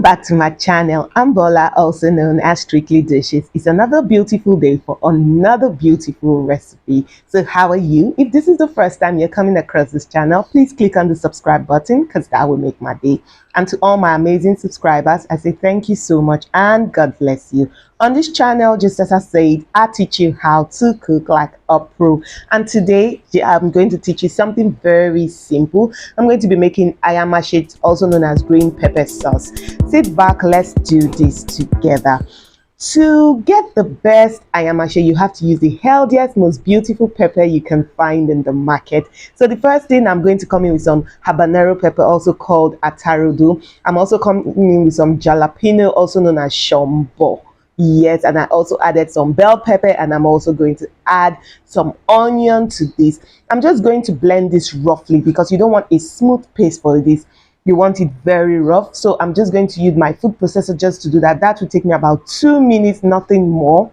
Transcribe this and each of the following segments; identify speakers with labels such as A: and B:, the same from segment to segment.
A: Back to my channel. I'm Bola, also known as Strictly Dishes. It's another beautiful day for another beautiful recipe. So how are you? If this is the first time you're coming across this channel, please click on the subscribe button because that will make my day. And to all my amazing subscribers, I say thank you so much and God bless you. On this channel, just as I said, I teach you how to cook like a pro. And today, I'm going to teach you something very simple. I'm going to be making Ayamase, also known as green pepper sauce. Sit back, let's do this together. To get the best Ayamase, you have to use the healthiest, most beautiful pepper you can find in the market. So the first thing, I'm going to come in with some habanero pepper, also called atarodo. I'm also coming in with some jalapeno, also known as shombo. Yes, and I also added some bell pepper, and I'm also going to add some onion to this. I'm just going to blend this roughly because you don't want a smooth paste for this. You want it very rough. So I'm just going to use my food processor just to do that. That will take me about 2 minutes, nothing more.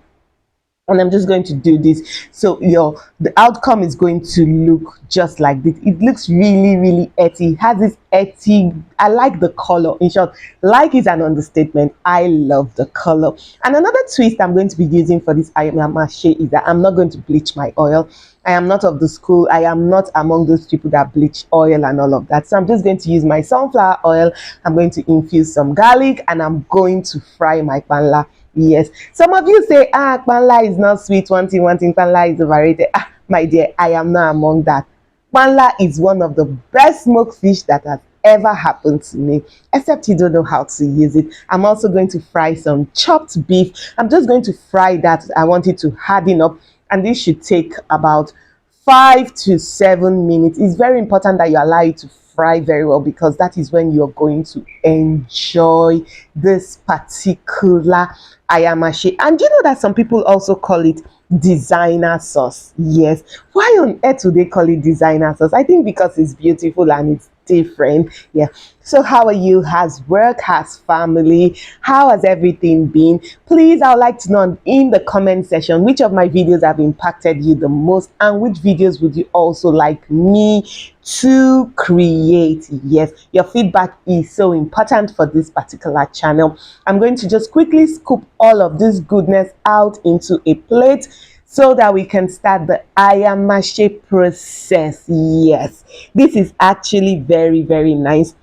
A: And I'm just going to do this. So the outcome is going to look just like this. It looks really earthy. It has this earthy, I like the color. In short, like is an understatement. I love the color. And another twist I'm going to be using for this Ayamase is that I'm not going to bleach my oil. I am not of the school. I am not among those people that bleach oil and all of that. So I'm just going to use my sunflower oil. I'm going to infuse some garlic and I'm going to fry my kpanla. Yes, some of you say, kpanla is not sweet, one thing, kpanla is overrated. My dear, I am not among that. Kpanla is one of the best smoked fish that has ever happened to me, except you don't know how to use it. I'm also going to fry some chopped beef. I'm just going to fry that. I want it to harden up, and this should take about 5 to 7 minutes. It's very important that you allow it to fry very well because that is when you're going to enjoy this particular Ayamase. And you know that some people also call it designer sauce. Yes, why on earth do they call it designer sauce? I think because it's beautiful and it's different. Yeah. So how are you? Has work, has family, how has everything been? Please, I would like to know in the comment section which of my videos have impacted you the most and which videos would you also like me to create. Yes, your feedback is so important for this particular channel. I'm going to just quickly scoop all of this goodness out into a plate so that we can start the Ayamase process. Yes, this is actually very nice.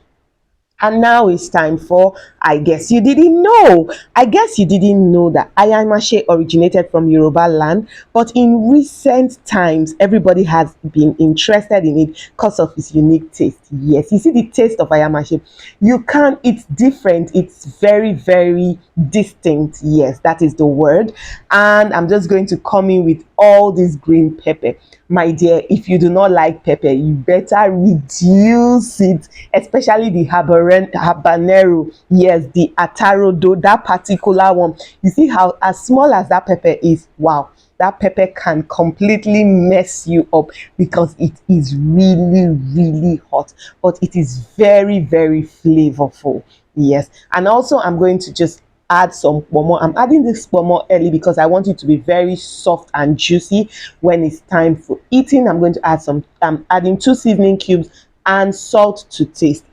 A: And now it's time for I guess you didn't know. I guess you didn't know that Ayamase originated from Yorubaland, but in recent times, everybody has been interested in it because of its unique taste. Yes, you see the taste of Ayamase. It's different. It's very distinct. Yes, that is the word. And I'm just going to come in with all this green pepper. My dear, if you do not like pepper, you better reduce it, especially the habanero. Yes, the atarodo, that particular one. You see how as small as that pepper is, wow, that pepper can completely mess you up because it is really hot, but it is very flavorful. Yes, and also I'm going to just add some kponmo. I'm adding this kponmo early because I want it to be very soft and juicy when it's time for eating. I'm adding 2 seasoning cubes and salt to taste.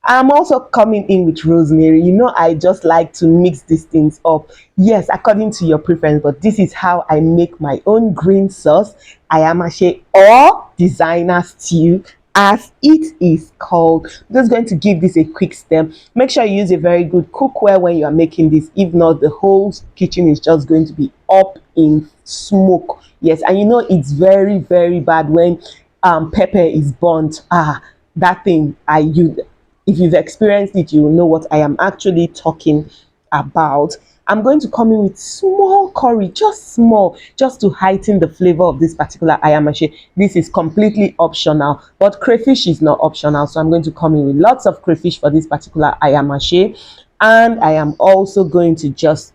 A: I'm also coming in with rosemary. You know, I just like to mix these things up. Yes, according to your preference, but this is how I make my own green sauce, Ayamase or designer stew, as it is called. I'm just going to give this a quick stir. Make sure you use a very good cookware when you are making this. If not, the whole kitchen is just going to be up in smoke. Yes, and you know it's very bad when pepper is burnt. That thing if you've experienced it, you will know what I am actually talking about. I'm going to come in with small curry, just small, just to heighten the flavor of this particular Ayamase. This is completely optional, but crayfish is not optional. So I'm going to come in with lots of crayfish for this particular Ayamase. And I am also going to just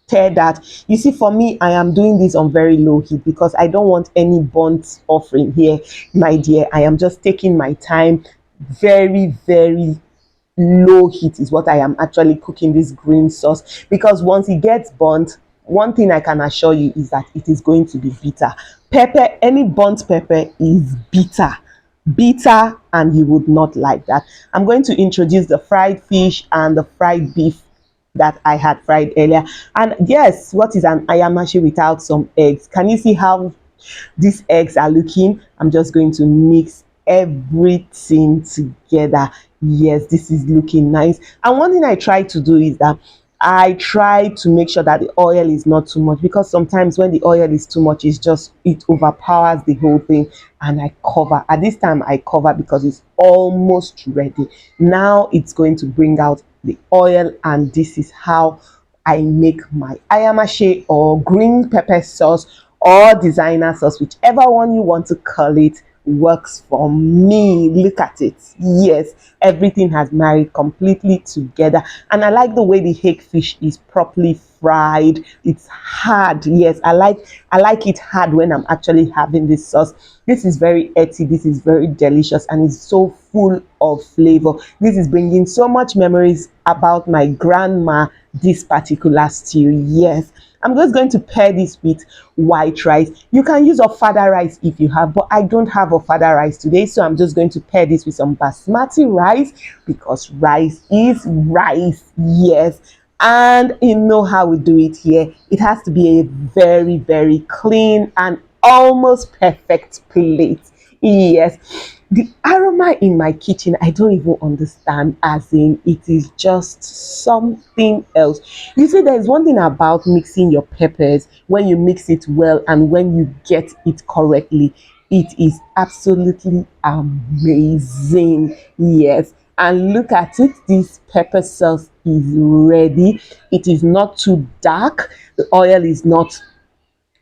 A: stir that. You see, for me, I am doing this on very low heat because I don't want any burnt offering here, my dear. I am just taking my time. Very low heat is what I am actually cooking this green sauce, because once it gets burnt, one thing I can assure you is that it is going to be bitter. Pepper, any burnt pepper is bitter. bitter, and you would not like that. I'm going to introduce the fried fish and the fried beef that I had fried earlier. And yes, what is an ayamase without some eggs? Can you see how these eggs are looking? I'm just going to mix everything together. Yes, this is looking nice. And one thing I try to do is that I try to make sure that the oil is not too much, because sometimes when the oil is too much, it overpowers the whole thing. And I cover. At this time, I cover because it's almost ready. Now it's going to bring out the oil, and this is how I make my ayamase or green pepper sauce or designer sauce, whichever one you want to call it, works for me. Look at it. Yes, everything has married completely together, and I like the way the hake fish is properly fried. It's hard. Yes, I like it hard when I'm actually having this sauce. This is very earthy, this is very delicious, and it's so full of flavor. This is bringing so much memories about my grandma, this particular stew. Yes, I'm just going to pair this with white rice. You can use ofada rice if you have, but I don't have ofada rice today, so I'm just going to pair this with some basmati rice, because rice is rice. Yes, and you know how we do it here. It has to be a very, very clean and almost perfect plate. Yes, the aroma in my kitchen, I don't even understand, as in it is just something else. You see, there's one thing about mixing your peppers. When you mix it well and when you get it correctly, it is absolutely amazing. Yes, and look at it, this pepper sauce is ready. It is not too dark, the oil is not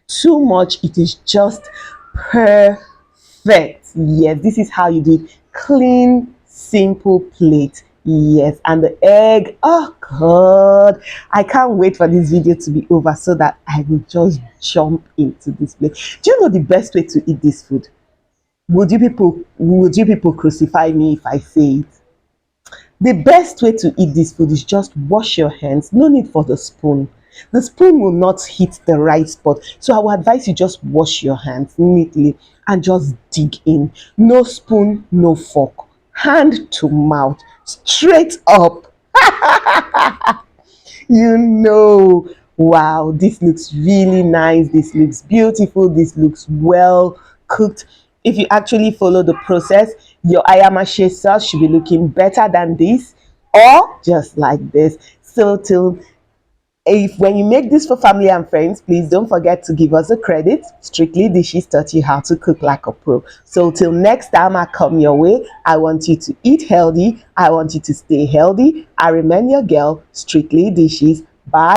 A: too much, it is just perfect. Yes, this is how you do it. Clean, simple plate. Yes, and the egg, oh god, I can't wait for this video to be over so that I will just jump into this plate. Do you know the best way to eat this food? Would you people crucify me if I say it? The best way to eat this food is just wash your hands. No need for the spoon. The spoon will not hit the right spot. So I would advise you just wash your hands neatly and just dig in. No spoon, no fork. Hand to mouth. Straight up. You know, wow, this looks really nice, this looks beautiful, this looks well cooked. If you actually follow the process, your ayamase sauce should be looking better than this, or just like this. So till if when you make this for family and friends, please don't forget to give us a credit. Strictly Dishes taught you how to cook like a pro. So till next time I come your way, I want you to eat healthy, I want you to stay healthy. I remain your girl, Strictly Dishes. Bye.